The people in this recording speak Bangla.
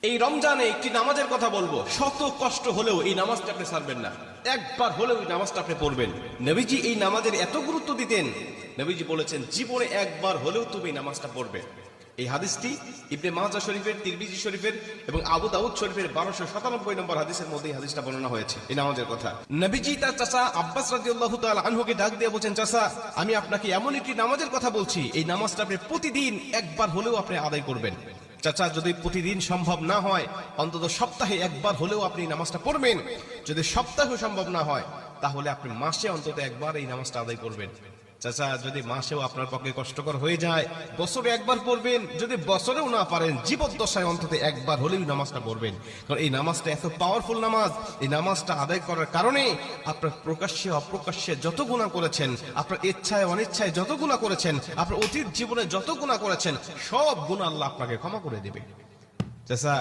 এই রমজানে একটি নামাজের কথা বলবো, শত কষ্ট হলেও এই নামাজটা আপনি ছাড়বেন না, একবার হলেও এই নামাজটা আপনি পড়বেন। নবীজি এই নামাজের এত গুরুত্ব দিতেন, নবীজি বলেছেন জীবনে একবার হলেও তুমি এই নামাজটা পড়বে। এই হাদিসটি ইবনে মাজাহ শরীফের, তিরমিজি শরীফের এবং আবু দাউদ শরীফের 1297 নম্বর হাদিসের মধ্যে এই হাদিসটা বর্ণনা হয়েছে এই নামাজের কথা। নবীজি তার চাচা আব্বাস রাদিয়াল্লাহু তাআলা আনহুকে ডাক দিয়ে বলেন, চাচা আমি আপনাকে এমন একটি নামাজের কথা বলছি, এই নামাজটা আপনি প্রতিদিন একবার হলেও আপনি আদায় করবেন। চাচা যদি প্রতিদিন সম্ভব না হয়, অন্তত সপ্তাহে একবার হলেও আপনি নামাজটা পড়বেন। যদি সপ্তাহে সম্ভব না হয়, তাহলে আপনি মাসে অন্তত একবার এই নামাজটা আদায় করবেন। চাচা যদি মাসেও আপনার পক্ষে কষ্টকর হয়ে যায়, বছরে একবার পড়বেন। যদি বছরেও না পারেন, জীবদ্দশায় অন্তত একবার হলেও নামাজটা পড়বেন। কারণ এই নামাজটা এত পাওয়ারফুল নামাজ। এই নামাজটা আদায় করার কারণে আপনার প্রকাশ্যে অপ্রকাশ্যে যত গুনাহ করেছেন, আপনার ইচ্ছায় অনিচ্ছায় যত গুনাহ করেছেন, আপনার অতীত জীবনে যত গুনাহ করেছেন, সব গুনাহ আল্লাহ আপনাকে ক্ষমা করে দেবে। চাচা